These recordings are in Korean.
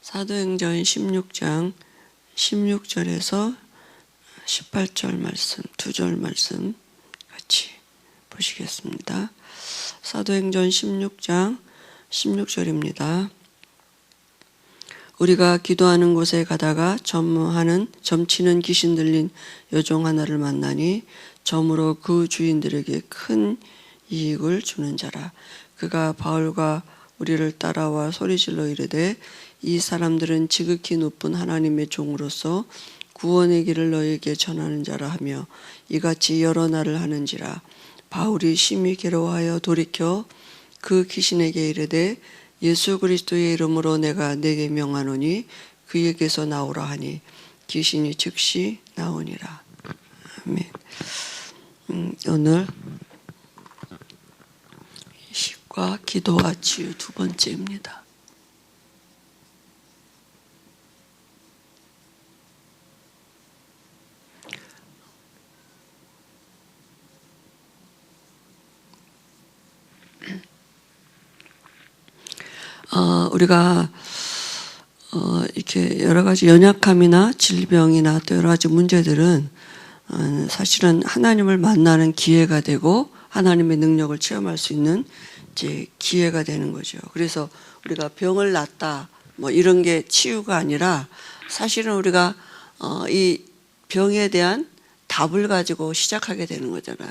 사도행전 16장 16절에서 18절 말씀, 두 절 말씀 같이 보시겠습니다. 사도행전 16장 16절입니다. 우리가 기도하는 곳에 가다가 점치는 귀신 들린 여종 하나를 만나니 점으로 그 주인들에게 큰 이익을 주는 자라. 그가 바울과 우리를 따라와 소리질러 이르되 이 사람들은 지극히 높은 하나님의 종으로서 구원의 길을 너에게 전하는 자라 하며 이같이 여러 날을 하는지라. 바울이 심히 괴로워하여 돌이켜 그 귀신에게 이르되 예수 그리스도의 이름으로 내가 네게 명하노니 그에게서 나오라 하니 귀신이 즉시 나오니라. 아멘. 오늘 식과 기도와 치유 두 번째입니다. 우리가 이렇게 여러 가지 연약함이나 질병이나 또 여러 가지 문제들은 사실은 하나님을 만나는 기회가 되고 하나님의 능력을 체험할 수 있는 이제 기회가 되는 거죠. 그래서 우리가 병을 낫다 뭐 이런 게 치유가 아니라 사실은 우리가 이 병에 대한 답을 가지고 시작하게 되는 거잖아요.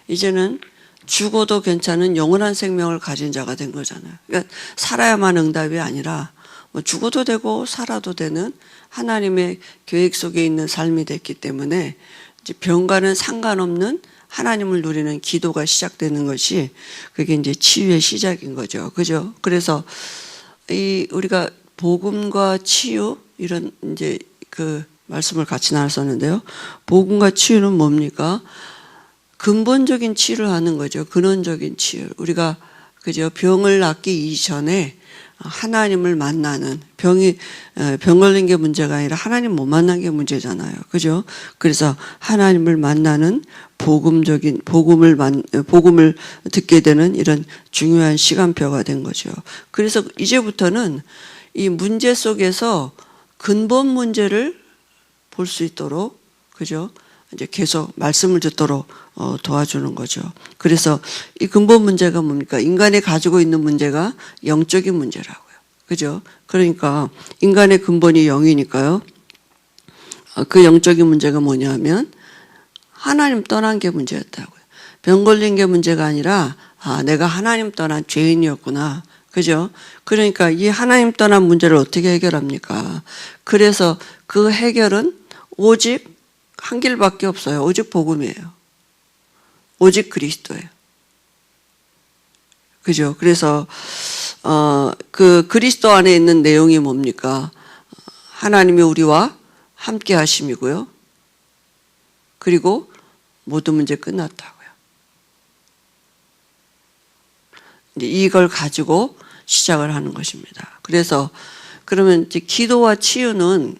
이제는 죽어도 괜찮은 영원한 생명을 가진 자가 된 거잖아요. 그러니까 살아야만 응답이 아니라 뭐 죽어도 되고 살아도 되는 하나님의 계획 속에 있는 삶이 됐기 때문에 이제 병과는 상관없는 하나님을 누리는 기도가 시작되는 것이 그게 이제 치유의 시작인 거죠. 그죠? 그래서 우리가 복음과 치유 이런 이제 그 말씀을 같이 나눴었는데요. 복음과 치유는 뭡니까? 근본적인 치유를 하는 거죠. 근원적인 치유. 우리가 그죠? 병을 낫기 이전에 하나님을 만나는 병 걸린 게 문제가 아니라 하나님 못 만난 게 문제잖아요. 그죠? 그래서 하나님을 만나는 복음을 듣게 되는 이런 중요한 시간표가 된 거죠. 그래서 이제부터는 이 문제 속에서 근본 문제를 볼 수 있도록 그죠? 이제 계속 말씀을 듣도록 도와주는 거죠. 그래서 이 근본 문제가 뭡니까? 인간이 가지고 있는 문제가 영적인 문제라고요. 그죠? 그러니까 인간의 근본이 영이니까요. 그 영적인 문제가 뭐냐면 하나님 떠난 게 문제였다고요. 병 걸린 게 문제가 아니라 내가 하나님 떠난 죄인이었구나. 그죠? 그러니까 이 하나님 떠난 문제를 어떻게 해결합니까? 그래서 그 해결은 오직 한 길밖에 없어요. 오직 복음이에요. 오직 그리스도예요. 그죠? 그래서 그 그리스도 안에 있는 내용이 뭡니까? 하나님이 우리와 함께 하심이고요. 그리고 모든 문제 끝났다고요. 이제 이걸 가지고 시작을 하는 것입니다. 그래서 그러면 이제 기도와 치유는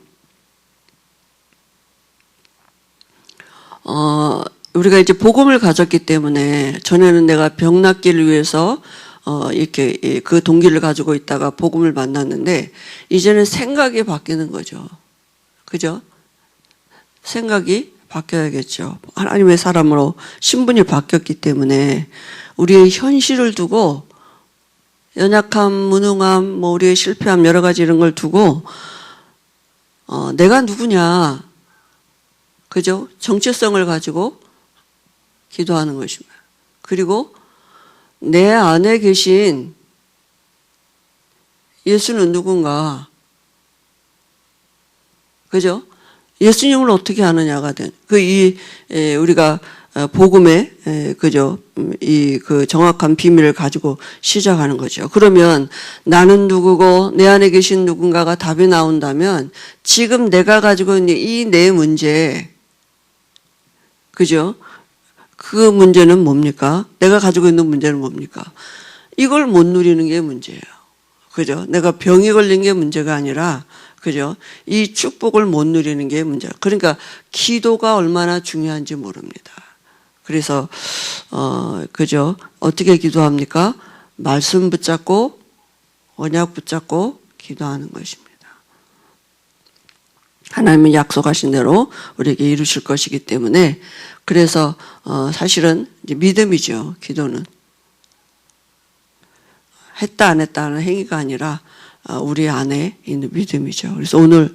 우리가 이제 복음을 가졌기 때문에 전에는 내가 병 낫기를 위해서 이렇게 그 동기를 가지고 있다가 복음을 만났는데 이제는 생각이 바뀌는 거죠. 그죠? 생각이 바뀌어야겠죠. 하나님의 사람으로 신분이 바뀌었기 때문에 우리의 현실을 두고 연약함, 무능함, 뭐 우리의 실패함 여러 가지 이런 걸 두고 내가 누구냐 그죠? 정체성을 가지고 기도하는 것입니다. 그리고 내 안에 계신 예수는 누군가? 그죠? 예수님을 어떻게 아느냐가 우리가 복음의 그죠? 그 정확한 비밀을 가지고 시작하는 거죠. 그러면 나는 누구고 내 안에 계신 누군가가 답이 나온다면 지금 내가 가지고 있는 이 내 문제 그죠? 그 문제는 뭡니까? 내가 가지고 있는 문제는 뭡니까? 이걸 못 누리는 게 문제예요. 그죠? 내가 병이 걸린 게 문제가 아니라, 그죠? 이 축복을 못 누리는 게 문제예요. 그러니까 기도가 얼마나 중요한지 모릅니다. 그래서, 그죠? 어떻게 기도합니까? 말씀 붙잡고, 언약 붙잡고 기도하는 것입니다. 하나님은 약속하신 대로 우리에게 이루실 것이기 때문에 그래서 사실은 이제 믿음이죠. 기도는 했다 안 했다 하는 행위가 아니라 우리 안에 있는 믿음이죠. 그래서 오늘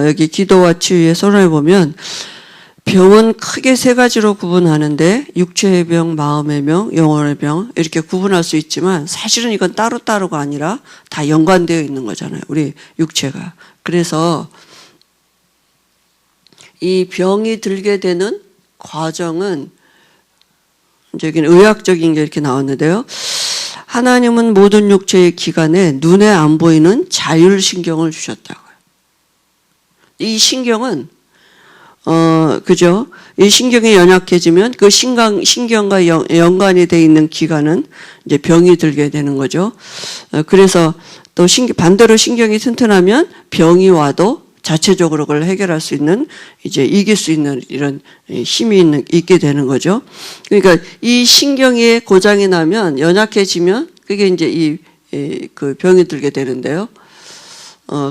여기 기도와 치유의 서론에 보면 병은 크게 세 가지로 구분하는데 육체의 병, 마음의 병, 영혼의 병 이렇게 구분할 수 있지만 사실은 이건 따로따로가 아니라 다 연관되어 있는 거잖아요. 우리 육체가. 그래서 이 병이 들게 되는 과정은 이제 여기는 의학적인 게 이렇게 나왔는데요. 하나님은 모든 육체의 기관에 눈에 안 보이는 자율신경을 주셨다고요. 이 신경은 그죠? 이 신경이 연약해지면 그 신경과 연관이 되어 있는 기관은 이제 병이 들게 되는 거죠. 그래서 또 반대로 신경이 튼튼하면 병이 와도 자체적으로 그걸 해결할 수 있는 이제 이길 수 있는 이런 힘이 있게 되는 거죠. 그러니까 이 신경이 고장이 나면 연약해지면 그게 이제 그 병이 들게 되는데요.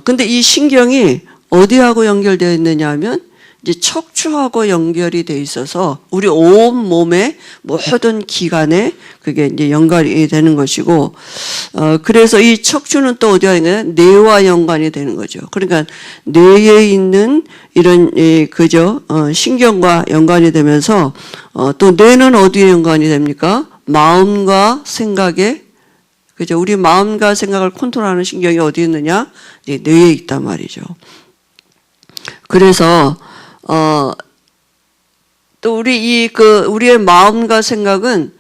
근데 이 신경이 어디하고 연결되어 있느냐 하면 이제 척추하고 연결이 돼 있어서 우리 온 몸의 모든 기관에 그게 이제 연관이 되는 것이고, 그래서 이 척추는 또 어디가 있냐면 뇌와 연관이 되는 거죠. 그러니까 뇌에 있는 이런 그죠 신경과 연관이 되면서 또 뇌는 어디에 연관이 됩니까? 마음과 생각에 그죠? 우리 마음과 생각을 컨트롤하는 신경이 어디 있느냐? 이제 뇌에 있단 말이죠. 그래서 또 우리의 마음과 생각은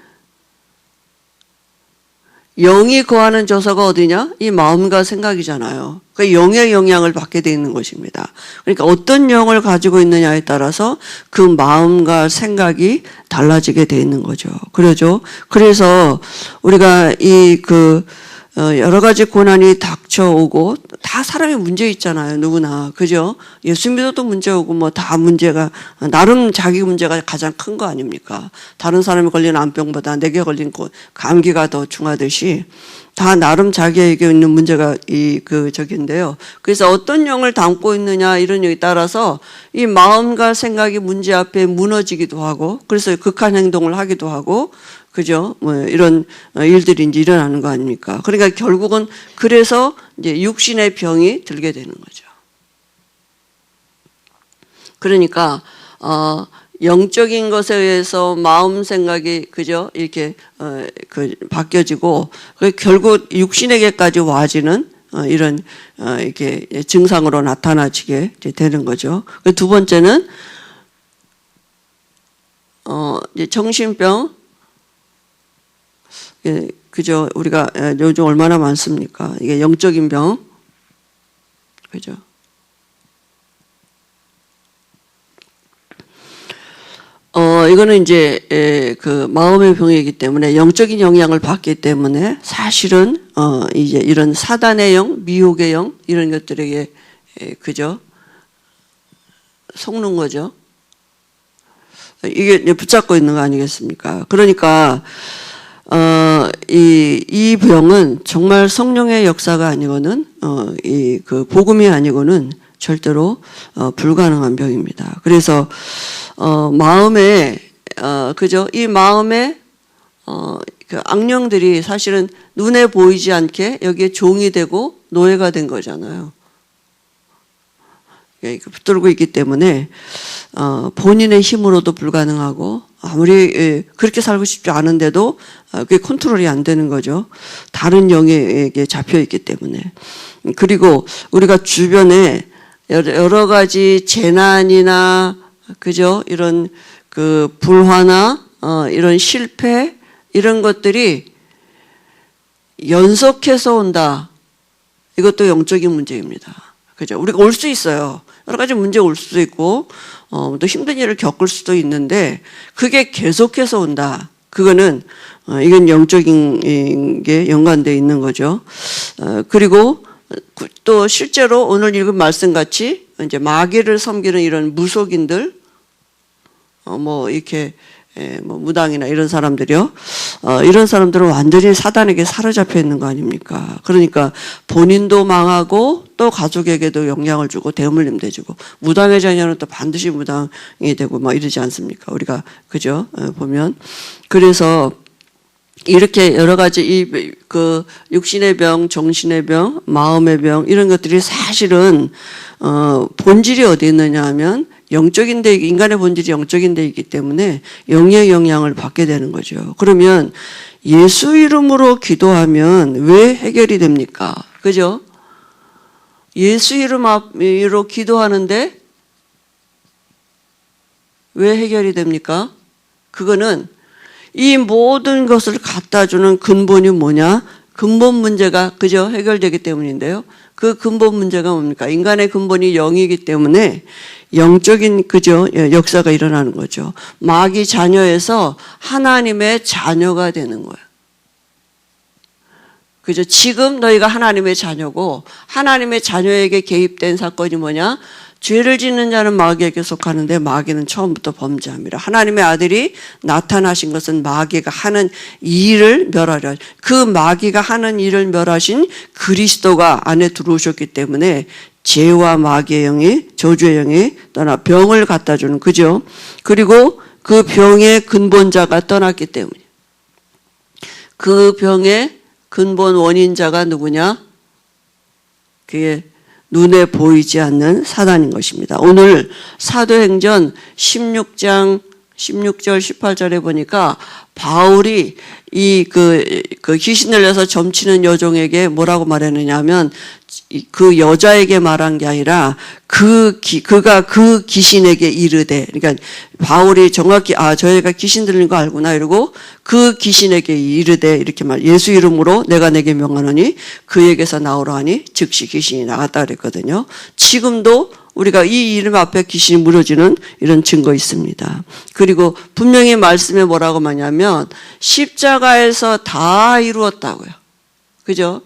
영이 거하는 저서가 어디냐? 이 마음과 생각이잖아요. 그 영의 영향을 받게 되어 있는 것입니다. 그러니까 어떤 영을 가지고 있느냐에 따라서 그 마음과 생각이 달라지게 되어 있는 거죠. 그러죠. 그래서 우리가 여러 가지 고난이 닥쳐오고 다 사람이 문제 있잖아요. 누구나. 그죠? 예수 믿어도 문제 오고 뭐 다 문제가 나름 자기 문제가 가장 큰 거 아닙니까? 다른 사람이 걸린 암병보다 내게 걸린 감기가 더 중하듯이 다 나름 자기에게 있는 문제가 저긴데요. 그래서 어떤 영을 담고 있느냐 이런 영에 따라서 이 마음과 생각이 문제 앞에 무너지기도 하고 그래서 극한 행동을 하기도 하고 그죠? 뭐 이런 일들이 이제 일어나는 거 아닙니까? 그러니까 결국은 그래서 이제 육신의 병이 들게 되는 거죠. 그러니까 영적인 것에 의해서 마음 생각이 그죠? 이렇게 바뀌어지고 결국 육신에게까지 와지는 이런 이렇게 증상으로 나타나지게 되는 거죠. 두 번째는 이제 정신병. 그죠? 우리가 요즘 얼마나 많습니까? 이게 영적인 병. 그죠? 이거는 이제 그 마음의 병이기 때문에 영적인 영향을 받기 때문에 사실은 이제 이런 사단의 영, 미혹의 영 이런 것들에게 그죠? 속는 거죠. 이게 이제 붙잡고 있는 거 아니겠습니까? 그러니까 이 병은 정말 성령의 역사가 아니고는 그 복음이 아니고는 절대로 불가능한 병입니다. 그래서 마음에 그죠? 이 마음에 그 악령들이 사실은 눈에 보이지 않게 여기에 종이 되고 노예가 된 거잖아요. 붙들고 있기 때문에 본인의 힘으로도 불가능하고 아무리 그렇게 살고 싶지 않은데도 그게 컨트롤이 안 되는 거죠. 다른 영에게 잡혀 있기 때문에. 그리고 우리가 주변에 여러 가지 재난이나 그죠? 이런 그 불화나 이런 실패 이런 것들이 연속해서 온다. 이것도 영적인 문제입니다. 그죠? 우리가 올 수 있어요. 여러 가지 문제 올 수도 있고 또 힘든 일을 겪을 수도 있는데 그게 계속해서 온다. 그거는 이건 영적인 게 연관되어 있는 거죠. 그리고 또 실제로 오늘 읽은 말씀 같이 이제 마귀를 섬기는 이런 무속인들 뭐 이렇게 뭐 무당이나 이런 사람들이요. 이런 사람들은 완전히 사단에게 사로잡혀 있는 거 아닙니까? 그러니까 본인도 망하고 또 가족에게도 영향을 주고 대물림도 해주고, 무당의 자녀는 또 반드시 무당이 되고 막 이러지 않습니까? 우리가 그죠? 보면. 그래서 이렇게 여러 가지 그 육신의 병, 정신의 병, 마음의 병 이런 것들이 사실은 본질이 어디 있느냐 하면 영적인 데, 인간의 본질이 영적인 데 있기 때문에 영의 영향을 받게 되는 거죠. 그러면 예수 이름으로 기도하면 왜 해결이 됩니까? 그죠? 예수 이름으로 기도하는데 왜 해결이 됩니까? 그거는 이 모든 것을 갖다 주는 근본이 뭐냐? 근본 문제가 그저 해결되기 때문인데요. 그 근본 문제가 뭡니까? 인간의 근본이 영이기 때문에 영적인 그저 역사가 일어나는 거죠. 마귀 자녀에서 하나님의 자녀가 되는 거예요. 그죠? 지금 너희가 하나님의 자녀고, 하나님의 자녀에게 개입된 사건이 뭐냐? 죄를 짓는 자는 마귀에게 속하는데 마귀는 처음부터 범죄합니다. 하나님의 아들이 나타나신 것은 마귀가 하는 일을 멸하려, 그 마귀가 하는 일을 멸하신 그리스도가 안에 들어오셨기 때문에 죄와 마귀의 영이, 저주의 영이 떠나 병을 갖다 주는, 그죠? 그리고 그 병의 근본자가 떠났기 때문에, 그 병의 근본 원인자가 누구냐? 그게 눈에 보이지 않는 사단인 것입니다. 오늘 사도행전 16장 16절 18절에 보니까 바울이 그 귀신 들려서 점치는 여종에게 뭐라고 말했느냐 하면, 그 여자에게 말한 게 아니라 그가 그 귀신에게 이르되, 그러니까 바울이 정확히 저희가 귀신 들린 거 알구나 이러고 그 귀신에게 이르되 이렇게 예수 이름으로 내가 내게 명하노니 그에게서 나오라 하니 즉시 귀신이 나갔다 그랬거든요. 지금도 우리가 이 이름 앞에 귀신이 무너지는 이런 증거 있습니다. 그리고 분명히 말씀에 뭐라고 하냐면 십자가에서 다 이루었다고요. 그죠?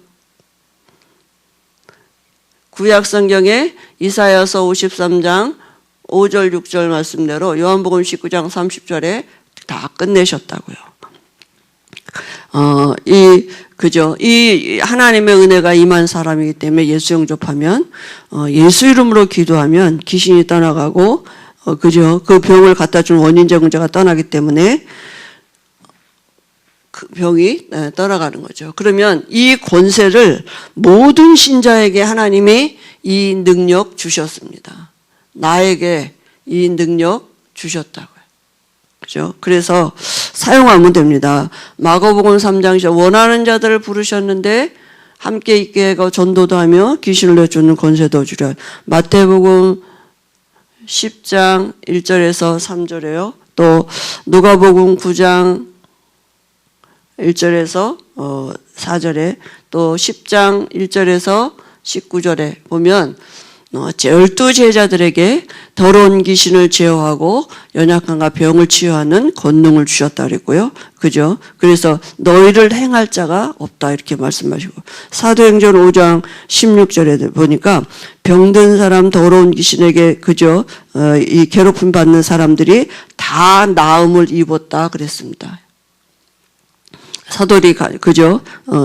구약 성경에 이사야서 53장 5절 6절 말씀대로 요한복음 19장 30절에 다 끝내셨다고요. 그죠? 이 하나님의 은혜가 임한 사람이기 때문에 예수 영접하면, 예수 이름으로 기도하면 귀신이 떠나가고, 그죠? 그 병을 갖다 준 원인 제공자가 떠나기 때문에 그 병이 떠나가는 거죠. 그러면 이 권세를 모든 신자에게 하나님이 이 능력 주셨습니다. 나에게 이 능력 주셨다고요. 그죠? 그래서 사용하면 됩니다. 마가복음 3장 원하는 자들을 부르셨는데 함께 있게 하고 전도도 하며 귀신을 내쫓는 권세도 주려. 마태복음 10장 1절에서 3절에요. 또 누가복음 9장 1절에서 4절에, 또 10장 1절에서 19절에 보면 12제자들에게 더러운 귀신을 제어하고 연약함과 병을 치유하는 권능을 주셨다 그랬고요. 그죠? 그래서 너희를 행할 자가 없다 이렇게 말씀하시고, 사도행전 5장 16절에 보니까 병든 사람, 더러운 귀신에게 그죠? 이 괴롭힘 받는 사람들이 다 나음을 입었다 그랬습니다. 사도리 그죠?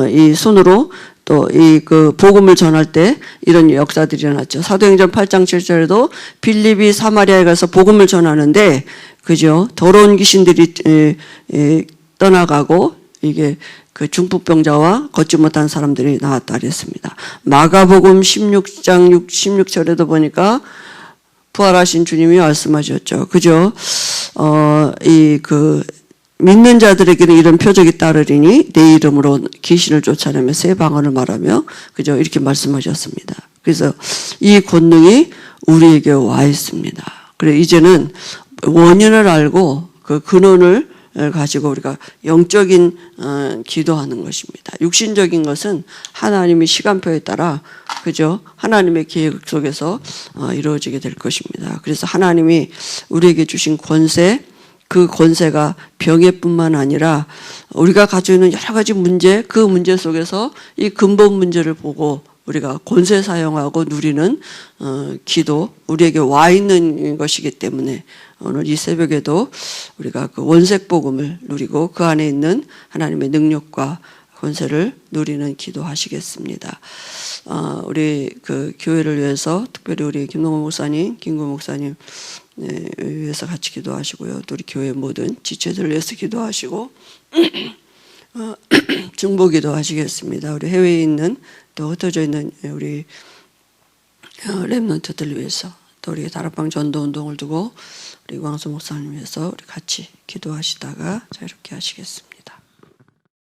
이 손으로 또 그 복음을 전할 때 이런 역사들이 일어났죠. 사도행전 8장 7절에도 빌립이 사마리아에 가서 복음을 전하는데 그죠? 더러운 귀신들이 떠나가고 이게 그 중풍병자와 걷지 못한 사람들이 나왔다 그랬습니다. 마가복음 16장 16절에도 보니까 부활하신 주님이 말씀하셨죠. 그죠? 믿는 자들에게는 이런 표적이 따르리니 내 이름으로 귀신을 쫓아내며 새 방언을 말하며, 그죠? 이렇게 말씀하셨습니다. 그래서 이 권능이 우리에게 와 있습니다. 그래 이제는 원인을 알고 그 근원을 가지고 우리가 영적인 기도하는 것입니다. 육신적인 것은 하나님의 시간표에 따라 그죠? 하나님의 계획 속에서 이루어지게 될 것입니다. 그래서 하나님이 우리에게 주신 권세, 그 권세가 병에뿐만 아니라 우리가 가지고 있는 여러 가지 문제, 그 문제 속에서 이 근본 문제를 보고 우리가 권세 사용하고 누리는 기도, 우리에게 와 있는 것이기 때문에 오늘 이 새벽에도 우리가 그 원색 복음을 누리고 그 안에 있는 하나님의 능력과 권세를 누리는 기도하시겠습니다. 우리 그 교회를 위해서 특별히 우리 김동호 목사님, 김구 목사님 위해서 같이 기도하시고요. 또 우리 교회 모든 지체들을 위해서 기도하시고 중보기도 하시겠습니다. 우리 해외에 있는 또 흩어져 있는 우리 렘넌트들 위해서 또 우리 다락방 전도 운동을 두고 우리 왕수 목사님 위해서 우리 같이 기도하시다가 자 이렇게 하시겠습니다.